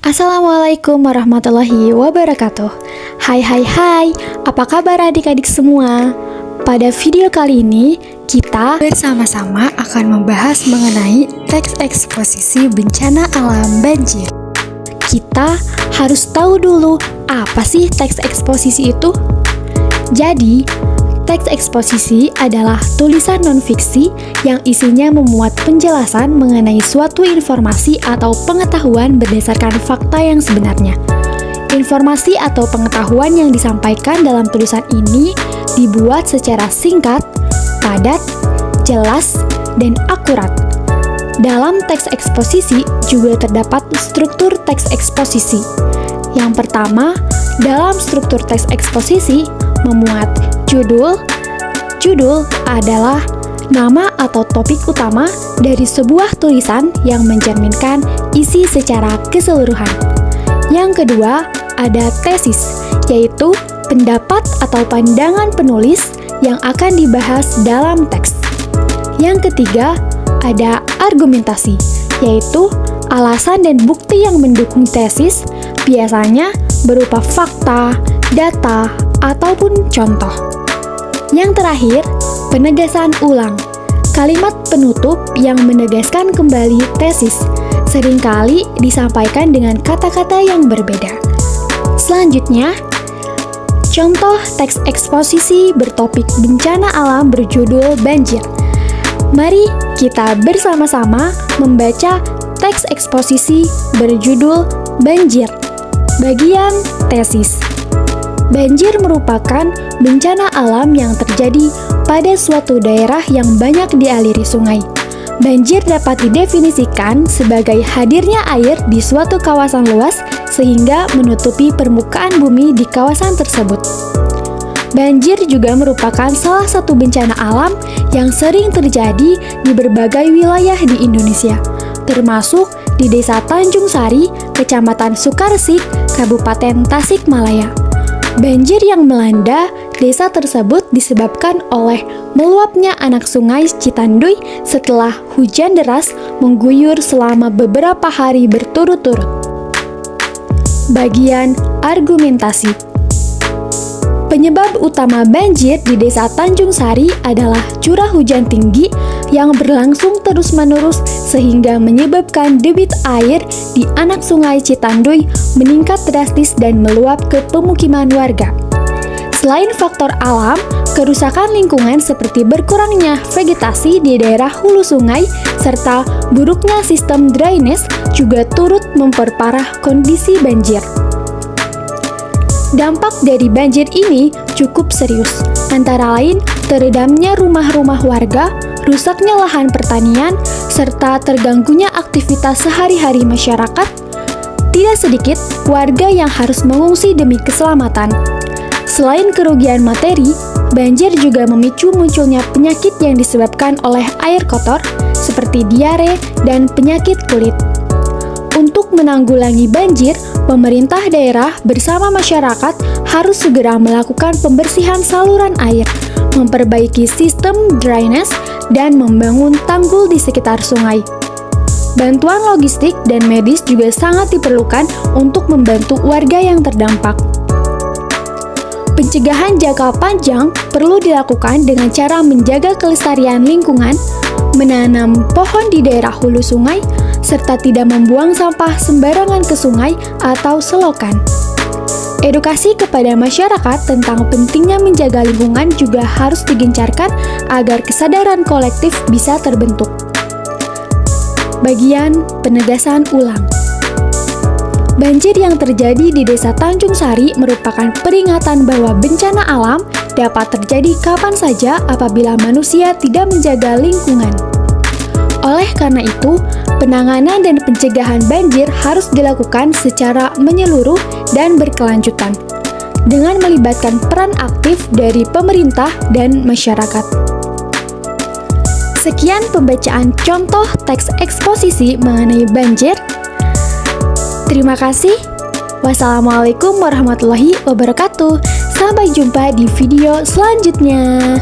Assalamualaikum warahmatullahi wabarakatuh. Hai, apa kabar adik-adik semua? Pada video kali ini, kita bersama-sama akan membahas mengenai teks eksposisi bencana alam banjir. Kita harus tahu dulu apa sih teks eksposisi itu? Jadi, teks eksposisi adalah tulisan non-fiksi yang isinya memuat penjelasan mengenai suatu informasi atau pengetahuan berdasarkan fakta yang sebenarnya. Informasi atau pengetahuan yang disampaikan dalam tulisan ini dibuat secara singkat, padat, jelas, dan akurat. Dalam teks eksposisi juga terdapat struktur teks eksposisi. Yang pertama, dalam struktur teks eksposisi memuat judul. Judul adalah nama atau topik utama dari sebuah tulisan yang mencerminkan isi secara keseluruhan. Yang kedua, ada tesis, yaitu pendapat atau pandangan penulis yang akan dibahas dalam teks. Yang ketiga, ada argumentasi, yaitu alasan dan bukti yang mendukung tesis, biasanya berupa fakta, data, ataupun contoh. Yang terakhir, penegasan ulang. Kalimat penutup yang menegaskan kembali tesis seringkali disampaikan dengan kata-kata yang berbeda. Selanjutnya, contoh teks eksposisi bertopik bencana alam berjudul banjir. Mari kita bersama-sama membaca teks eksposisi berjudul banjir. Bagian tesis. Banjir merupakan bencana alam yang terjadi pada suatu daerah yang banyak dialiri sungai. Banjir dapat didefinisikan sebagai hadirnya air di suatu kawasan luas sehingga menutupi permukaan bumi di kawasan tersebut. Banjir juga merupakan salah satu bencana alam yang sering terjadi di berbagai wilayah di Indonesia, termasuk di Desa Tanjung Sari, Kecamatan Sukaresik, Kabupaten Tasikmalaya. Banjir yang melanda desa tersebut disebabkan oleh meluapnya anak sungai Citanduy setelah hujan deras mengguyur selama beberapa hari berturut-turut. Bagian argumentasi. Penyebab utama banjir di Desa Tanjung Sari adalah curah hujan tinggi yang berlangsung terus-menerus sehingga menyebabkan debit air di anak sungai Citanduy meningkat drastis dan meluap ke pemukiman warga. Selain faktor alam, kerusakan lingkungan seperti berkurangnya vegetasi di daerah hulu sungai serta buruknya sistem drainase juga turut memperparah kondisi banjir. Dampak dari banjir ini cukup serius, antara lain terendamnya rumah-rumah warga, rusaknya lahan pertanian, serta terganggunya aktivitas sehari-hari masyarakat. Tidak sedikit warga yang harus mengungsi demi keselamatan. Selain kerugian materi, banjir juga memicu munculnya penyakit yang disebabkan oleh air kotor, seperti diare dan penyakit kulit. Untuk menanggulangi banjir, pemerintah daerah bersama masyarakat harus segera melakukan pembersihan saluran air, memperbaiki sistem drainase, dan membangun tanggul di sekitar sungai. Bantuan logistik dan medis juga sangat diperlukan untuk membantu warga yang terdampak. Pencegahan jangka panjang perlu dilakukan dengan cara menjaga kelestarian lingkungan, menanam pohon di daerah hulu sungai, serta tidak membuang sampah sembarangan ke sungai atau selokan. Edukasi kepada masyarakat tentang pentingnya menjaga lingkungan juga harus digencarkan agar kesadaran kolektif bisa terbentuk. Bagian penegasan ulang. Banjir yang terjadi di Desa Tanjung Sari merupakan peringatan bahwa bencana alam dapat terjadi kapan saja apabila manusia tidak menjaga lingkungan. Oleh karena itu, penanganan dan pencegahan banjir harus dilakukan secara menyeluruh dan berkelanjutan, dengan melibatkan peran aktif dari pemerintah dan masyarakat. Sekian pembacaan contoh teks eksposisi mengenai banjir. Terima kasih. Wassalamualaikum warahmatullahi wabarakatuh. Sampai jumpa di video selanjutnya.